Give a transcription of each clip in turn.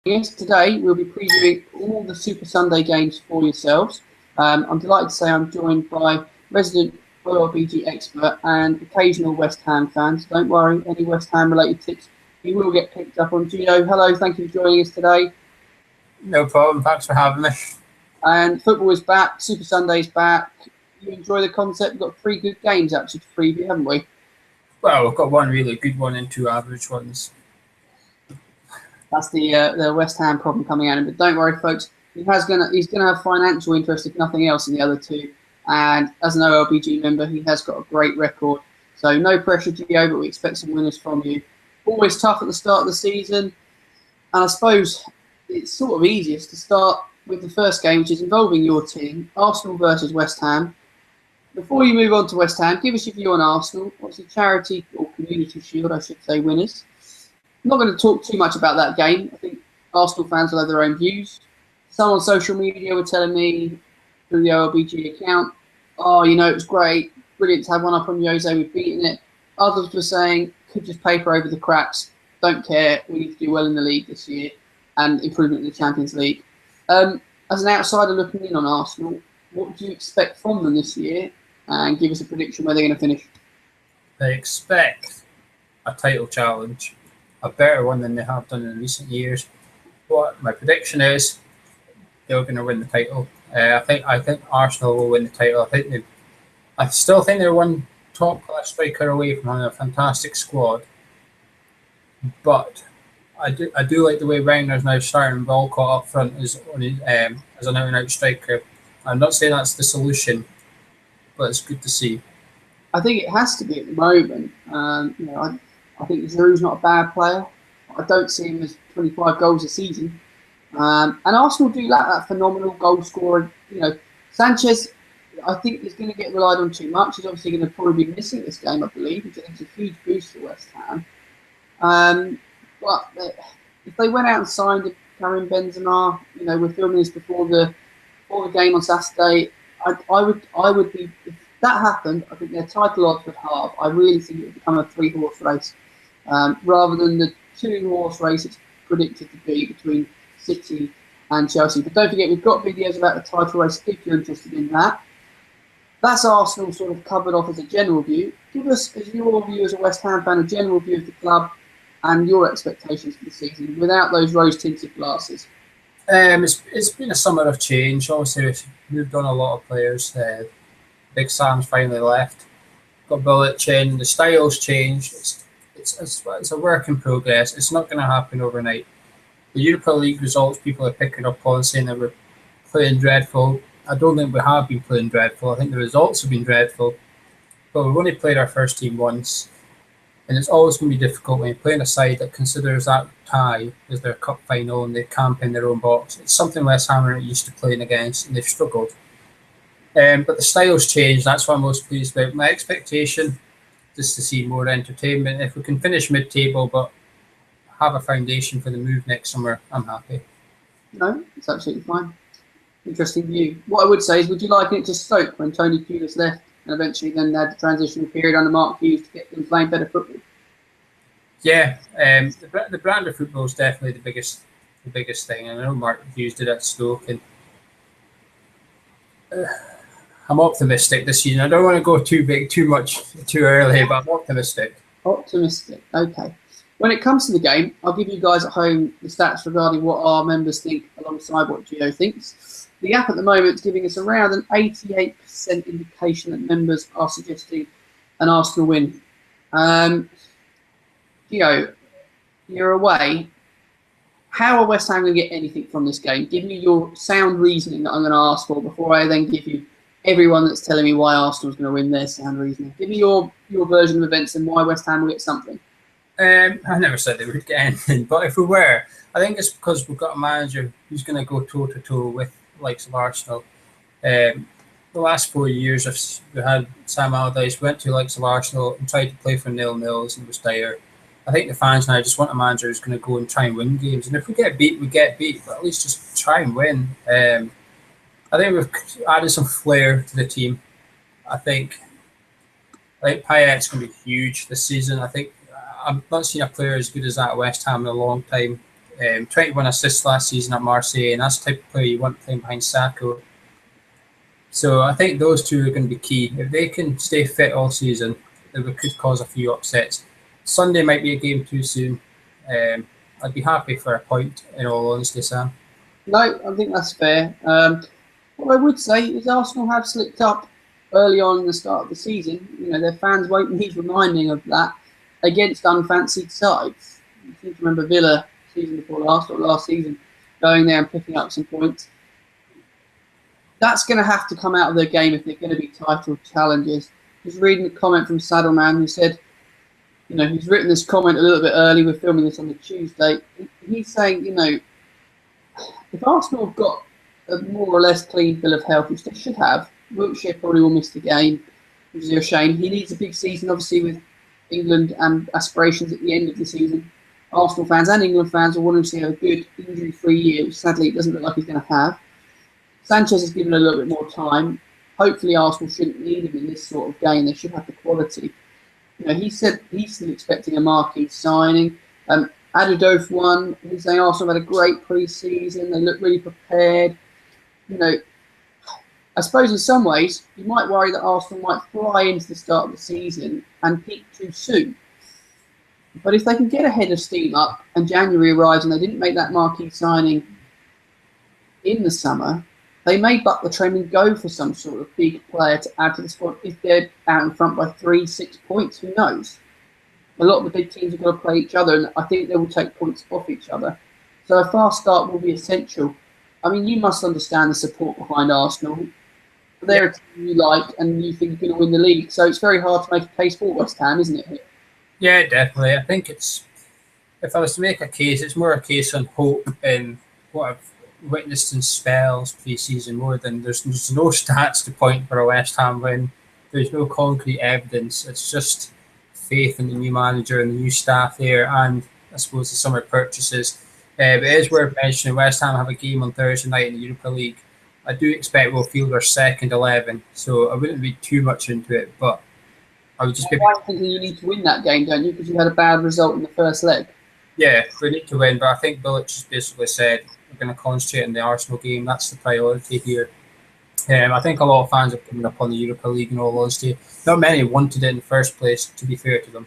Yes, today we'll be previewing all the Super Sunday games for yourselves. I'm delighted to say I'm joined by resident OLBG expert and occasional West Ham fans. Don't worry, any West Ham related tips you will get picked up on. Gio, hello, thank you for joining us today. No problem, thanks for having me. And football is back, Super Sunday's back. You enjoy the concept? We've got 3 good games actually to preview, haven't we? Well, we've got one really good one and 2 average ones. That's the West Ham problem coming at him. But don't worry, folks. He's gonna have financial interest, if nothing else, in the other 2. And as an OLBG member, he has got a great record. So no pressure, Gio, but we expect some winners from you. Always tough at the start of the season. And I suppose it's sort of easiest to start with the first game, which is involving your team, Arsenal versus West Ham. Before you move on to West Ham, give us your view on Arsenal. What's the charity or community shield, I should say, winners? I'm not going to talk too much about that game. I think Arsenal fans will have their own views. Some on social media were telling me through the OLBG account, oh, it was great, brilliant to have one up on Jose, we've beaten it. Others were saying, could just paper over the cracks, don't care, we need to do well in the league this year and improvement in the Champions League. As an outsider looking in on Arsenal, what do you expect from them this year? And give us a prediction where they're going to finish. I expect a title challenge, a better one than they have done in recent years. What my prediction is, they're going to win the title. I think Arsenal will win the title. I still think they're one top class striker away from having a fantastic squad. But I do like the way Rangers now starting Walcott up front as an out-and-out striker. I'm not saying that's the solution, but it's good to see. I think it has to be at the moment. I think Giroud's not a bad player. I don't see him as 25 goals a season. And Arsenal do lack that phenomenal goal scorer. Sanchez, I think, is going to get relied on too much. He's obviously going to probably be missing this game, I believe, which I think is a huge boost for West Ham. But if they went out and signed Karim Benzema, we're filming this before the game on Saturday. I would be, if that happened, I think their title odds would halve. I really think it would become a 3-horse race rather than the 2-horse race it's predicted to be between City and Chelsea. But don't forget, we've got videos about the title race if you're interested in that. That's Arsenal sort of covered off as a general view. Give us, as your view as a West Ham fan, a general view of the club and your expectations for the season without those rose-tinted glasses. It's been a summer of change. Obviously, we've moved on a lot of players. Big Sam's finally left. Got Bullitt in. The style's changed. It's a work in progress. It's not going to happen overnight. The Europa League results people are picking up on, saying that we're playing dreadful. I don't think we have been playing dreadful. I think the results have been dreadful. But we've only played our first team once. And it's always going to be difficult when you're playing a side that considers that tie as their cup final and they camp in their own box. It's something West Ham are used to playing against, and they've struggled. But the style's changed. That's what I'm most pleased about. My expectation is to see more entertainment. If we can finish mid-table but have a foundation for the move next summer, I'm happy. No, it's absolutely fine. Interesting view. What I would say is, would you liken it to Stoke when Tony Pulis left and eventually then had the transitional period under Mark Hughes to get them playing better football? Yeah, the brand of football is definitely the biggest thing. And I know Mark Hughes did at Stoke, and I'm optimistic this season. I don't want to go too early, but I'm optimistic. Optimistic, okay. When it comes to the game, I'll give you guys at home the stats regarding what our members think alongside what Gio thinks. The app at the moment is giving us around an 88% indication that members are suggesting an Arsenal win. Gio, you're away. How are West Ham going to get anything from this game? Give me your sound reasoning that I'm going to ask for before I then give you everyone that's telling me why Arsenal's going to win their sound reasoning. Give me your version of events and why West Ham will get something. I never said they would get anything, but if we were, I think it's because we've got a manager who's going to go toe-to-toe with the likes of Arsenal. The last 4 years, we had Sam Allardyce went to the likes of Arsenal and tried to play for nil-nils and it was dire. I think the fans now just want a manager who's going to go and try and win games. And if we get beat, we get beat, but at least just try and win. I think we've added some flair to the team. I think Payet's going to be huge this season. I think I've not seen a player as good as that at West Ham in a long time. 21 assists last season at Marseille, and that's the type of player you want playing behind Sacco. So I think those two are going to be key. If they can stay fit all season, it could cause a few upsets. Sunday might be a game too soon. I'd be happy for a point, in all honesty, Sam. No, I think that's fair. What I would say is Arsenal have slipped up early on in the start of the season. You know, their fans won't need reminding of that against unfancied sides. You seem to remember Villa season before last or last season going there and picking up some points. That's going to have to come out of their game if they're going to be title challengers. Just reading a comment from Saddleman who said, you know, he's written this comment a little bit early. We're filming this on the Tuesday. He's saying, you know, if Arsenal have got a more or less clean bill of health, which they should have, Wiltshire probably will miss the game, which is a shame. He needs a big season, obviously, with England and aspirations at the end of the season. Arsenal fans and England fans will want to see a good injury-free year, which sadly it doesn't look like he's going to have. Sanchez has given a little bit more time. Hopefully Arsenal shouldn't need him in this sort of game. They should have the quality. You know, he said he's still expecting a marquee signing. Adodov won. He's saying Arsenal had a great pre-season. They look really prepared. You know, I suppose in some ways you might worry that Arsenal might fly into the start of the season and peak too soon. But if they can get ahead of steam up and January arrives and they didn't make that marquee signing in the summer, they may buck the trend and go for some sort of big player to add to the squad if they're out in front by 3-6 points. Who knows? A lot of the big teams have got to play each other, and I think they will take points off each other. So a fast start will be essential. I mean, you must understand the support behind Arsenal. They're a team you like and you think you're going to win the league. So it's very hard to make a case for West Ham, isn't it? Yeah, definitely. I think it's, if I was to make a case, it's more a case on hope and what I've witnessed in spells pre-season more than there's no stats to point for a West Ham win. There's no concrete evidence. It's just faith in the new manager and the new staff there, and I suppose the summer purchases. But it is worth mentioning West Ham have a game on Thursday night in the Europa League. I do expect we'll field our second 11, so I wouldn't read too much into it, but I would just be thinking you need to win that game, don't you? Because you had a bad result in the first leg. Yeah, we need to win, but I think Bilic just basically said we're going to concentrate on the Arsenal game. That's the priority here. I think a lot of fans have given up on the Europa League in all honesty. Not many wanted it in the first place, to be fair to them.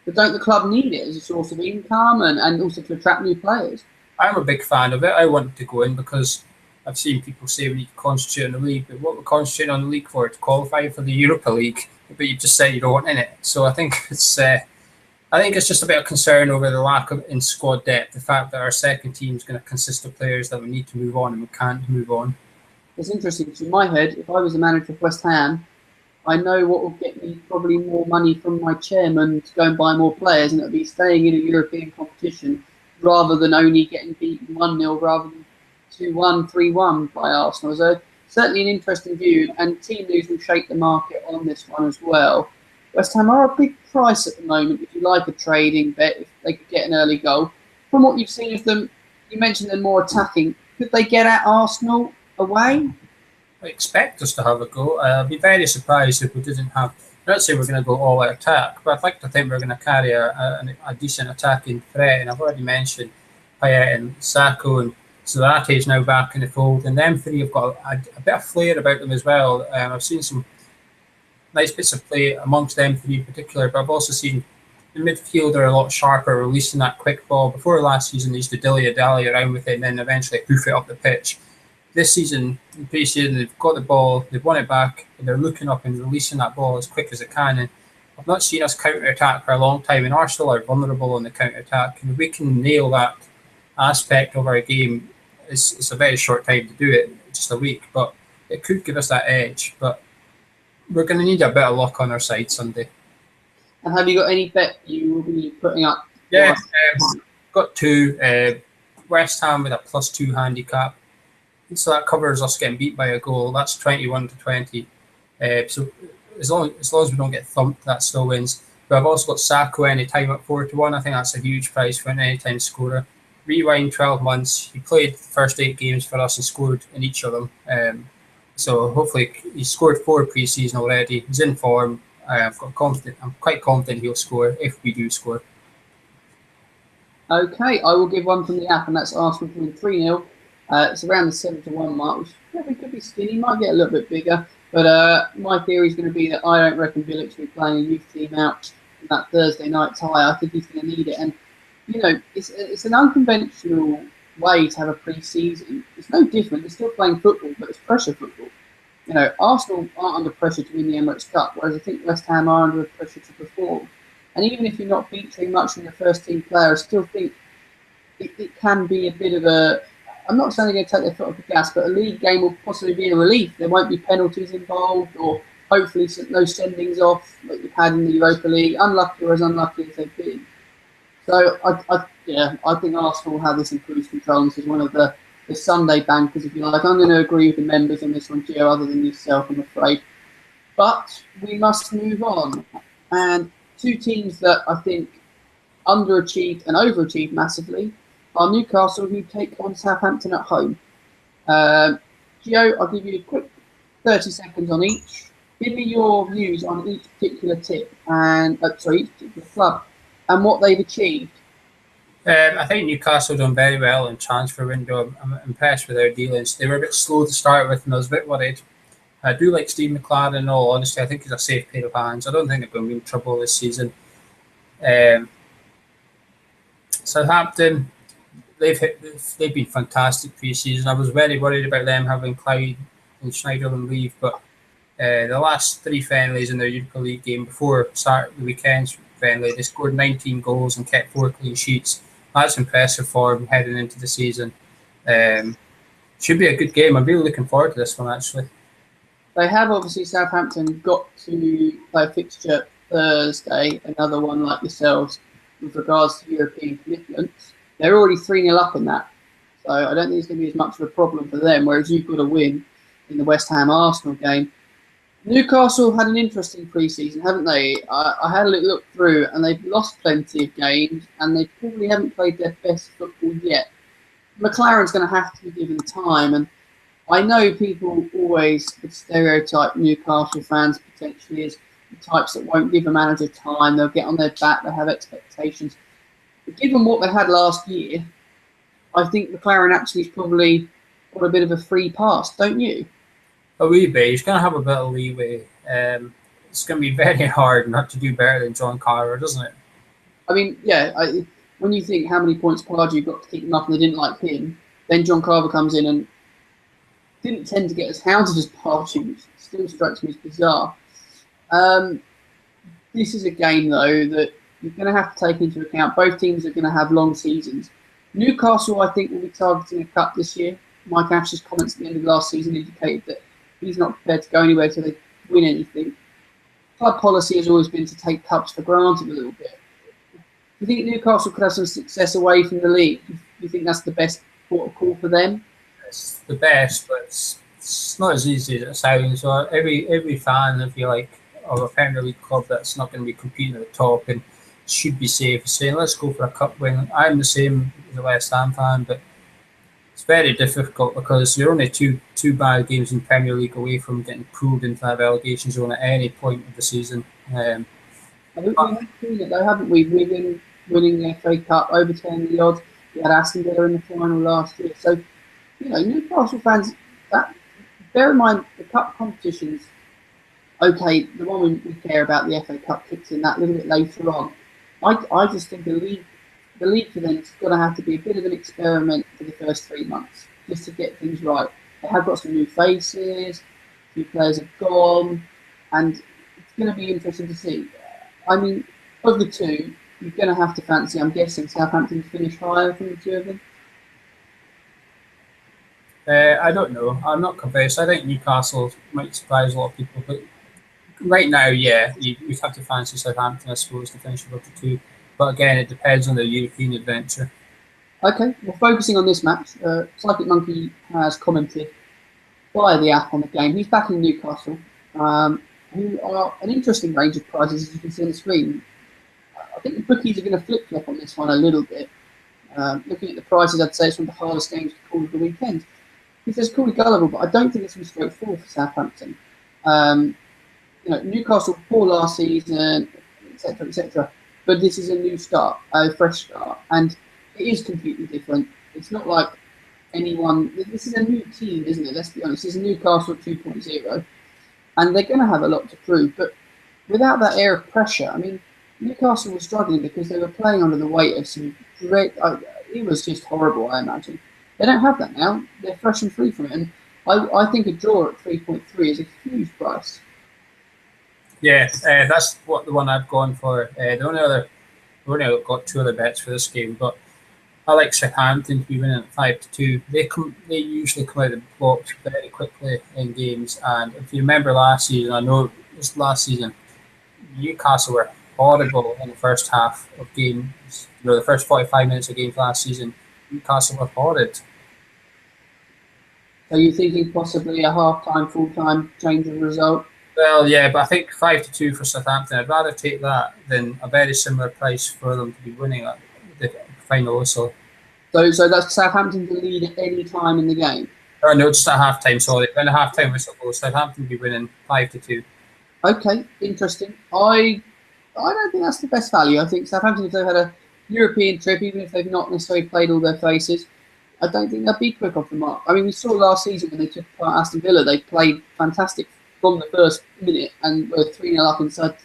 But don't the club need it as a source of income and also to attract new players? I'm a big fan of it. I want it to go in because I've seen people say we need to concentrate on the league. But what we're concentrating on the league for? To qualify for the Europa League. But you just said you don't want in it. So I think it's just a bit of concern over the lack of in squad depth. The fact that our second team is going to consist of players that we need to move on and we can't move on. It's interesting because in my head, if I was the manager of West Ham, I know what will get me probably more money from my chairman to go and buy more players, and it'll be staying in a European competition rather than only getting beaten 1-0 rather than 2-1, 3-1 by Arsenal. So certainly an interesting view, and team news will shape the market on this one as well. West Ham are a big price at the moment if you like a trading bet, if they could get an early goal. From what you've seen of them, you mentioned they're more attacking. Could they get at Arsenal away? I expect us to have a go. I'd be very surprised if we didn't have. I'm not saying we're going to go all out attack, but I'd like to think we're going to carry a decent attacking threat. And I've already mentioned Payet and Sacco, and Zarate is now back in the fold. And them three have got a bit of flair about them as well. I've seen some nice bits of play amongst them three in particular, but I've also seen the midfield are a lot sharper, releasing that quick ball. Before last season, they used to dilly-dally around with it and then eventually hoof it up the pitch. This season, in pre-season, they've got the ball, they've won it back, and they're looking up and releasing that ball as quick as they can. And I've not seen us counter-attack for a long time, and Arsenal are vulnerable on the counter-attack. And if we can nail that aspect of our game, it's a very short time to do it, just a week, but it could give us that edge. But we're going to need a bit of luck on our side Sunday. And have you got any bet you will be putting up? Yeah, got two. West Ham with a +2 handicap. So that covers us getting beat by a goal. That's 21-20. So as long as we don't get thumped, that still wins. But I've also got Sacco anytime at 4-1. I think that's a huge price for an anytime scorer. Rewind 12 months. He played the first 8 games for us and scored in each of them. So hopefully he scored 4 pre-season already. He's in form. I'm quite confident he'll score if we do score. Okay, I will give one from the app, and that's Arsenal winning 3-0. It's around the 7-1 mark, which probably could be skinny, might get a little bit bigger. But my theory is going to be that I don't reckon Bilic will be playing a youth team out in that Thursday night tie. I think he's going to need it. And, it's an unconventional way to have a pre-season. It's no different. They're still playing football, but it's pressure football. Arsenal aren't under pressure to win the Emirates Cup, whereas I think West Ham are under pressure to perform. And even if you're not featuring much from your first team player, I still think it can be a bit of a. I'm not saying they're going to take their foot off the gas, but a league game will possibly be a relief. There won't be penalties involved, or hopefully no sendings off like you've had in the Europa League. Unlucky or as unlucky as they've been. So I think Arsenal will have this in cruise control. This is one of the Sunday bankers, if you like. I'm going to agree with the members on this one, Gio, other than yourself, I'm afraid. But we must move on. And two teams that I think underachieved and overachieved massively are Newcastle, who take on Southampton at home. Gio, I'll give you a quick 30 seconds on each. Give me your views on each particular tip and each particular club and what they've achieved. I think Newcastle done very well in transfer window. I'm impressed with their dealings. They were a bit slow to start with, and I was a bit worried. I do like Steve McLaren, in all honesty. I think he's a safe pair of hands. I don't think they're going to be in trouble this season. Southampton, they've been fantastic pre-season. I was very worried about them having Clyde and Schneiderlin leave, but the last three friendlies in their Europa League game before start the weekend's friendly, they scored 19 goals and kept 4 clean sheets. That's impressive for them heading into the season. Should be a good game. I'm really looking forward to this one, actually. They have obviously Southampton got to play a fixture Thursday, another one like yourselves, with regards to European commitments. They're already 3-0 up in that. So I don't think it's going to be as much of a problem for them, whereas you've got a win in the West Ham Arsenal game. Newcastle had an interesting pre-season, haven't they? I had a little look through, and they've lost plenty of games, and they probably haven't played their best football yet. McLaren's going to have to be given time, and I know people always stereotype Newcastle fans potentially as the types that won't give a manager time. They'll get on their back. They have expectations. But given what they had last year, I think McLaren actually has probably got a bit of a free pass, don't you? A wee bit. He's going to have a bit of leeway. It's going to be very hard not to do better than John Carver, doesn't it? I mean, yeah. When you think how many points Pardew got to keep them up and they didn't like him, then John Carver comes in and didn't tend to get as hounded as Pardew, which still strikes me as bizarre. This is a game, though, that you're going to have to take into account. Both teams are going to have long seasons. Newcastle, I think, will be targeting a cup this year. Mike Ash's comments at the end of last season indicated that he's not prepared to go anywhere till they win anything. Club policy has always been to take cups for granted a little bit. Do you think Newcastle could have some success away from the league? Do you think that's the best port of call for them? It's the best, but it's not as easy as it sounds. So every fan, if you like, of a Premier League club that's not going to be competing at the top and should be safe, saying let's go for a cup win. I'm the same as a West Ham fan, but it's very difficult because you're only two bad games in Premier League away from getting pulled into that relegation zone at any point of the season. We have seen it though, haven't we? We've been winning the FA Cup, overturning the odds. We had Aston Villa in the final last year. So, Newcastle fans, bear in mind the cup competitions. Okay, the one we care about, the FA Cup, kicks in that a little bit later on. I just think the league for them is going to have to be a bit of an experiment for the first 3 months, just to get things right. They have got some new faces, a few players have gone, and it's going to be interesting to see. I mean, of the two, you're going to have to fancy, I'm guessing, Southampton to finish higher from the two of them. I don't know. I'm not convinced. I think Newcastle might surprise a lot of people, but right now, yeah, you have to fancy Southampton, I suppose, to finish above the two. But again, it depends on the European adventure. Okay, well, focusing on this match, Psychic Monkey has commented via the app on the game. He's back in Newcastle, who are an interesting range of prizes, as you can see on the screen. I think the bookies are going to flip-flop on this one a little bit. Looking at the prices, I'd say it's one of the hardest games to call of the weekend. He says, call it gullible, but I don't think it's going to be straightforward for Southampton. Newcastle poor last season, etc., etc. But this is a new start, a fresh start. And it is completely different. It's not like anyone. This is a new team, isn't it? Let's be honest. This is Newcastle 2.0, and they're going to have a lot to prove. But without that air of pressure, I mean, Newcastle was struggling because they were playing under the weight of some great. It was just horrible. I imagine they don't have that now. They're fresh and free from it, and I think a draw at 3.3 is a huge price. Yeah, that's what the one I've gone for. The only got two other bets for this game, but I like Southampton to be winning at 5-2. They usually come out of the blocks very quickly in games, and if you remember last season, I know it was last season, Newcastle were horrible in the first half of games. The first 45 minutes of games last season, Newcastle were horrid. Are you thinking possibly a half-time, full-time change of result? Well, yeah, but I think 5-2 for Southampton. I'd rather take that than a very similar price for them to be winning at the final whistle. So that's Southampton to lead at any time in the game? Oh, no, just at half-time, sorry. When the half-time whistle goes, Southampton will be winning 5-2. Okay, interesting. I don't think that's the best value. I think Southampton, if they've had a European trip, even if they've not necessarily played all their faces, I don't think they'll be quick off the mark. I mean, we saw last season when they took apart Aston Villa, they played fantastic from the first minute and were 3-0 up inside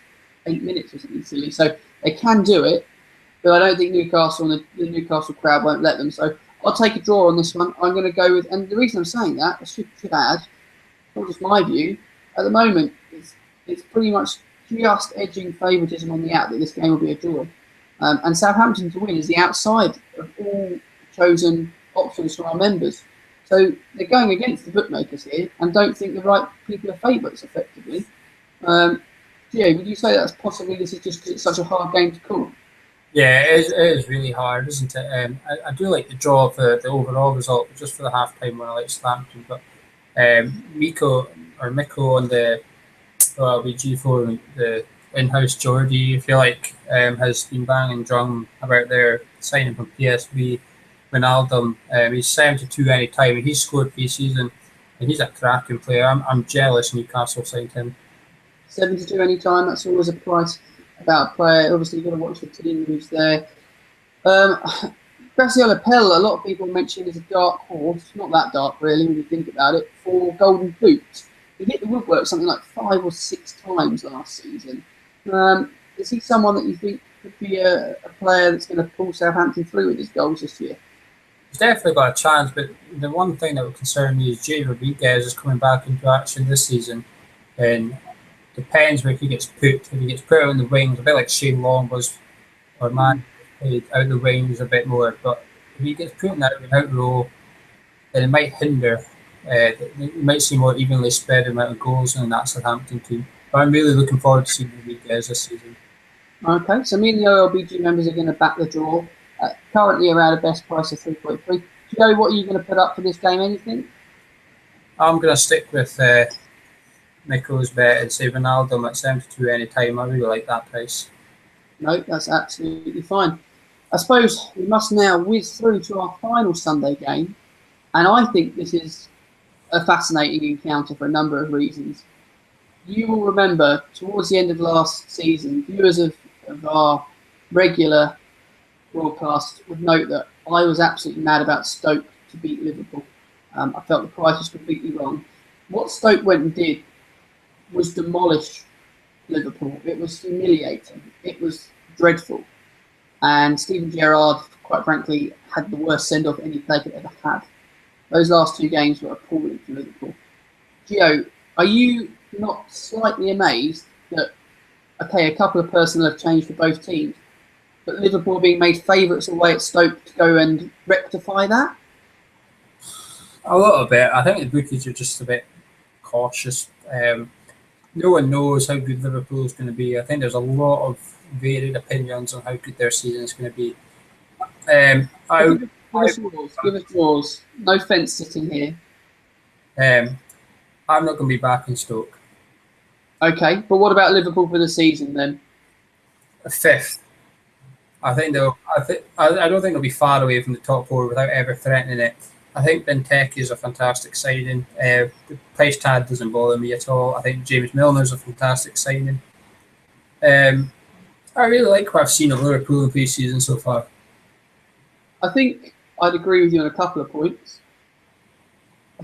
8 minutes or something silly. So they can do it, but I don't think Newcastle and the Newcastle crowd won't let them. So I'll take a draw on this one. I'm going to go with, and the reason I'm saying that, I should add, not just my view, at the moment, it's pretty much just edging favouritism on the out that this game will be a draw. And Southampton to win is the outside of all chosen options for our members. So they're going against the bookmakers here and don't think the right people are favourites effectively. Gio, would you say that's possibly this is just because it's such a hard game to call? Yeah, it is really hard, isn't it? I do like the draw for the overall result, but just for the half-time one, I like Southampton. But Miko on the LBG forum, the in-house Geordie, if you like, has been banging drum about their signing from PSV. Ronaldo, he's 72 any time, and he's scored pre-season, and he's a cracking player. I'm jealous Newcastle signed him. 72 any time, that's always a price about a player. Obviously, you've got to watch the team who's there. Graziella Pell, a lot of people mention as a dark horse, not that dark really when you think about it, for Golden Boot. He hit the woodwork something like 5 or 6 times last season. Is he someone that you think could be a player that's going to pull Southampton through with his goals this year? He's definitely got a chance, but the one thing that would concern me is Jay Rodriguez is coming back into action this season, and depends where he gets put. If he gets put out in the wings, a bit like Shane Long was, or Man played out the wings a bit more, but if he gets put in that out row, then it might hinder. You might see more evenly spread amount of goals in that Southampton team. But I'm really looking forward to seeing Rodriguez this season. Okay, so me and the OLBG members are going to back the draw. Currently around a best price of 3.3. Joe, what are you going to put up for this game? Anything? I'm going to stick with Miko's bet and say Ronaldo at 72 any time. I really like that price. No, that's absolutely fine. I suppose we must now whiz through to our final Sunday game. And I think this is a fascinating encounter for a number of reasons. You will remember towards the end of last season, viewers of our regular broadcast would note that I was absolutely mad about Stoke to beat Liverpool. I felt the price was completely wrong. What Stoke went and did was demolish Liverpool. It was humiliating. It was dreadful. And Steven Gerrard, quite frankly, had the worst send-off any player could ever have. Those last 2 games were appalling for Liverpool. Gio, are you not slightly amazed that, okay, a couple of personnel have changed for both teams, but Liverpool being made favourites away at Stoke to go and rectify that? A little bit. I think the bookies are just a bit cautious. No one knows how good Liverpool is going to be. I think there's a lot of varied opinions on how good their season is going to be. Give us yours. No fence sitting here. I'm not going to be back in Stoke. Okay, but what about Liverpool for the season then? 5th. I don't think they'll be far away from the top 4 without ever threatening it. I think Benteke is a fantastic signing. The price tag doesn't bother me at all. I think James Milner's a fantastic signing. I really like what I've seen of Liverpool in pre-season so far. I think I'd agree with you on a couple of points.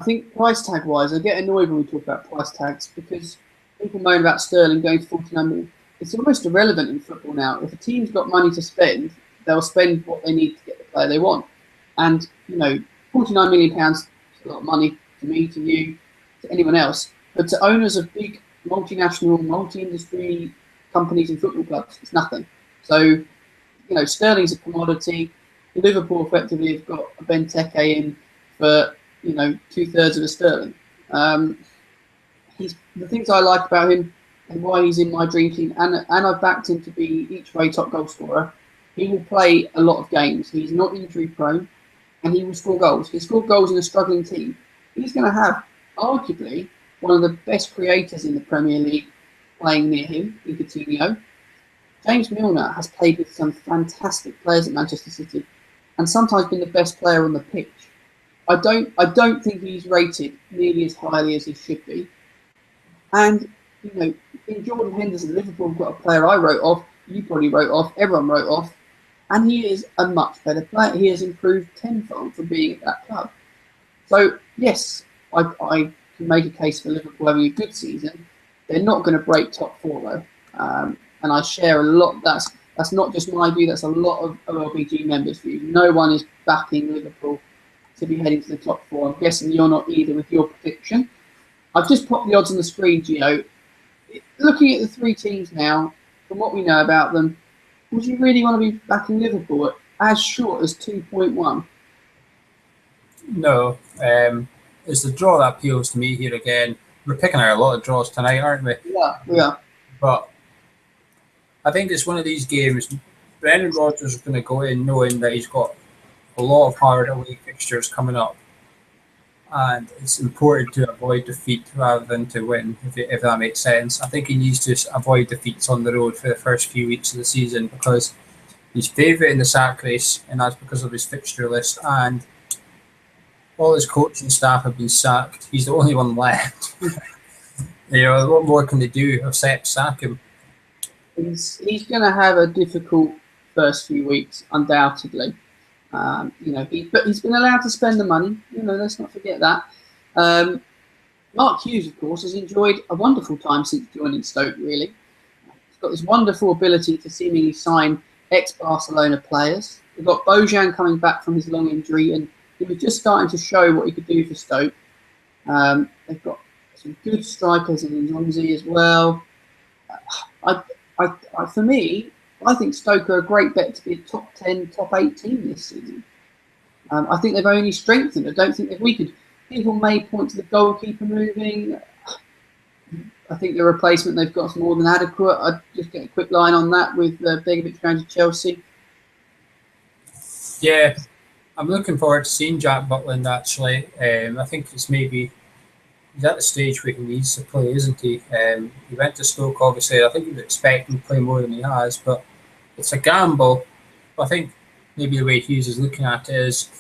I think price tag wise, I get annoyed when we talk about price tags because people moan about Sterling going to 49 million. It's almost irrelevant in football now. If a team's got money to spend, they'll spend what they need to get the player they want. And, you know, £49 million is a lot of money to me, to you, to anyone else. But to owners of big multinational, multi-industry companies and football clubs, it's nothing. So, you know, Sterling's a commodity. Liverpool effectively have got a Benteke in for, you know, 2/3 of a Sterling. The things I like about him and why he's in my dream team, and I've backed him to be each way top goal scorer. He will play a lot of games. He's not injury prone, and he will score goals. He scored goals in a struggling team. He's going to have arguably one of the best creators in the Premier League playing near him in Coutinho. James Milner has played with some fantastic players at Manchester City, and sometimes been the best player on the pitch. I don't think he's rated nearly as highly as he should be. And, you know, in Jordan Henderson, Liverpool have got a player I wrote off, you probably wrote off, everyone wrote off, and he is a much better player. He has improved tenfold from being at that club. So, yes, I can make a case for Liverpool having a good season. They're not going to break top four, though. And I share a lot. That's not just my view, that's a lot of OLBG members' view. No one is backing Liverpool to be heading to the top four. I'm guessing you're not either with your prediction. I've just popped the odds on the screen, Gio. Looking at the three teams now, from what we know about them, would you really want to be backing Liverpool at as short as 2.1? No. It's the draw that appeals to me here again. We're picking out a lot of draws tonight, aren't we? Yeah, we are. But I think it's one of these games. Brendan Rodgers is going to go in knowing that he's got a lot of hard away fixtures coming up. And it's important to avoid defeat rather than to win, if that makes sense. I think he needs to avoid defeats on the road for the first few weeks of the season because he's favourite in the sack race, and that's because of his fixture list. And all his coaching staff have been sacked. He's the only one left. You know, what more can they do except sack him? He's going to have a difficult first few weeks, undoubtedly. You know, but he's been allowed to spend the money. You know, let's not forget that. Mark Hughes, of course, has enjoyed a wonderful time since joining Stoke. Really, he's got this wonderful ability to seemingly sign ex-Barcelona players. We've got Bojan coming back from his long injury, and he was just starting to show what he could do for Stoke. They've got some good strikers in Nzonzi as well. For me, I think Stoke are a great bet to be a top 10, top 8 team this season. I think they've only strengthened. I don't think if we could. People may point to the goalkeeper moving. I think the replacement they've got is more than adequate. I'd just get a quick line on that with Begovic going to Chelsea. Yeah, I'm looking forward to seeing Jack Butland actually. I think it's maybe he's at the stage where he needs to play, isn't he? He went to Stoke, obviously. I think he was expecting to play more than he has, but it's a gamble. But I think maybe the way Hughes is looking at it is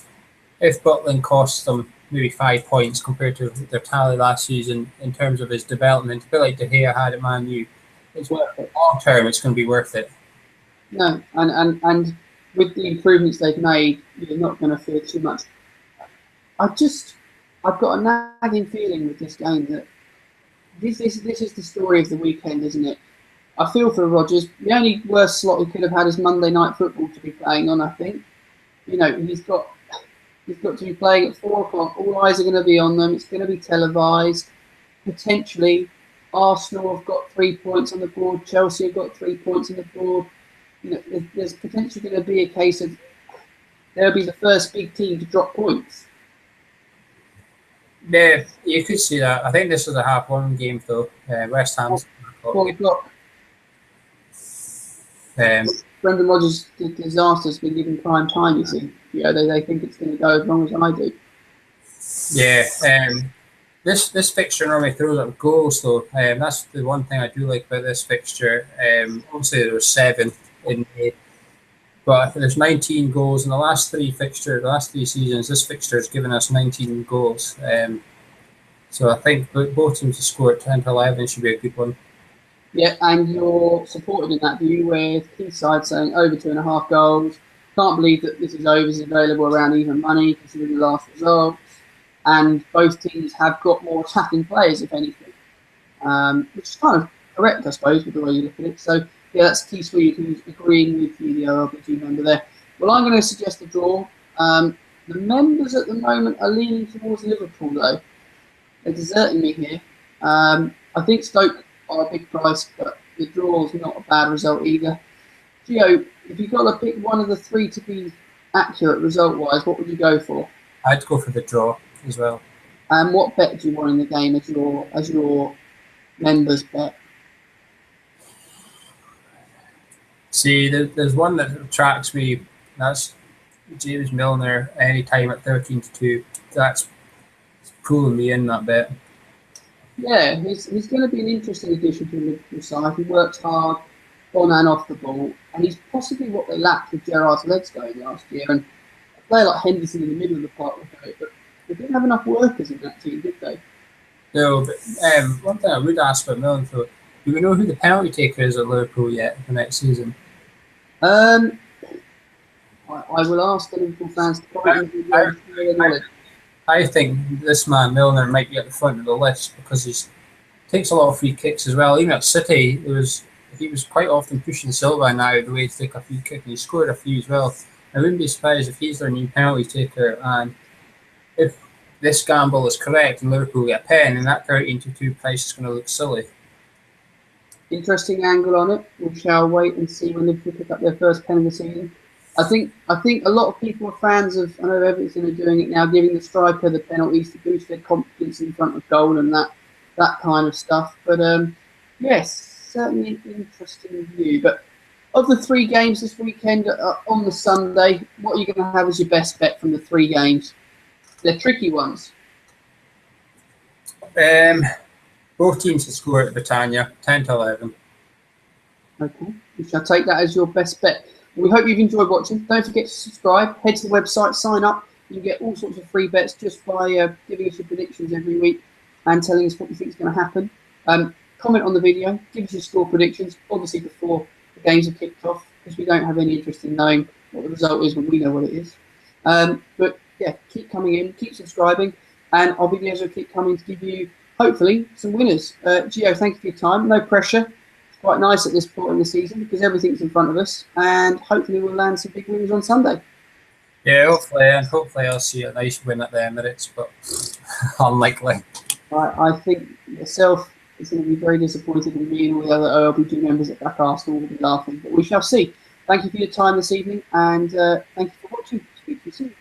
if Butland costs them maybe 5 points compared to their tally last season in terms of his development, a bit like De Gea had at Man U, it's worth it. Long term, it's going to be worth it. No, and with the improvements they've made, you're not going to feel too much. I've got a nagging feeling with this game that this is the story of the weekend, isn't it? I feel for Rodgers. The only worst slot he could have had is Monday Night Football to be playing on, I think. You know, he's got to be playing at 4 o'clock. All eyes are going to be on them. It's going to be televised. Potentially, Arsenal have got 3 points on the board. Chelsea have got 3 points on the board. You know, there's potentially going to be a case of they'll be the first big team to drop points. Yeah, you could see that. I think this is a half-1 game, though. West Ham's 4 o'clock. Brendan Rodgers' disaster has been given prime time, you see. Yeah, they think it's going to go as long as I do. Yeah, this fixture normally throws up goals, though. That's the one thing I do like about this fixture. Obviously, there was 7 in May, but there's 19 goals in the last 3 seasons. This fixture has given us 19 goals. So I think both teams to score at 10 to 11 should be a good one. Yeah, and you're supported in that view with Quayside saying over 2.5 goals, Can't believe that this is over is available around even money considering the last results. And both teams have got more attacking players, if anything, which is kind of correct, I suppose, with the way you look at it. So, yeah, that's Key Swede who's agreeing with you, the OLPG member there. Well, I'm going to suggest a draw. The members at the moment are leaning towards Liverpool, though. They're deserting me here. I think Stoke are a big price, but the draw is not a bad result either. Gio, if you've got to pick one of the three to be accurate result-wise, what would you go for? I'd go for the draw as well. And what bet do you want in the game as your members bet? See, there's one that attracts me. That's James Milner anytime at 13-2. That's pulling me in that bet. Yeah, he's going to be an interesting addition to the Liverpool side. He works hard on and off the ball, and he's possibly what they lacked with Gerrard's legs going last year. And a player like Henderson in the middle of the park would do it, but they didn't have enough workers in that team, did they? No, but one thing I would ask about Milner, though, do we know who the penalty taker is at Liverpool yet for next season? I will ask the Liverpool fans to I think this man Milner might be at the front of the list because he takes a lot of free kicks as well. Even at City, he was quite often pushing Silva now the way to take a free kick, and he scored a few as well. I wouldn't be surprised if he's their new penalty taker, and if this gamble is correct and Liverpool get a pen, and that 13-2 price is going to look silly. Interesting angle on it. We shall wait and see when Liverpool pick up their first pen of the season. I think a lot of people are fans of, I know Everton are doing it now, giving the striker the penalties to boost their confidence in front of goal and that kind of stuff. But yes, certainly an interesting view. But of the three games this weekend on the Sunday, what are you going to have as your best bet from the three games? They're tricky ones. Both teams to score at Britannia, 10-11. Okay, we shall take that as your best bet. We hope you've enjoyed watching. Don't forget to subscribe. Head to the website, sign up. You get all sorts of free bets just by giving us your predictions every week and telling us what you think is going to happen. Comment on the video. Give us your score predictions, obviously before the games are kicked off, because we don't have any interest in knowing what the result is when we know what it is. But yeah, keep coming in, keep subscribing, and our videos will keep coming to give you, hopefully, some winners. Gio, thank you for your time. No pressure. Quite nice at this point in the season because everything's in front of us, and hopefully we'll land some big winners on Sunday. Yeah, hopefully I'll see a nice win at the Emirates, but unlikely. I think yourself is going to be very disappointed in me and all the other OLPG members at Back Arsenal will be laughing, but we shall see. Thank you for your time this evening, and thank you for watching. Speak to you soon.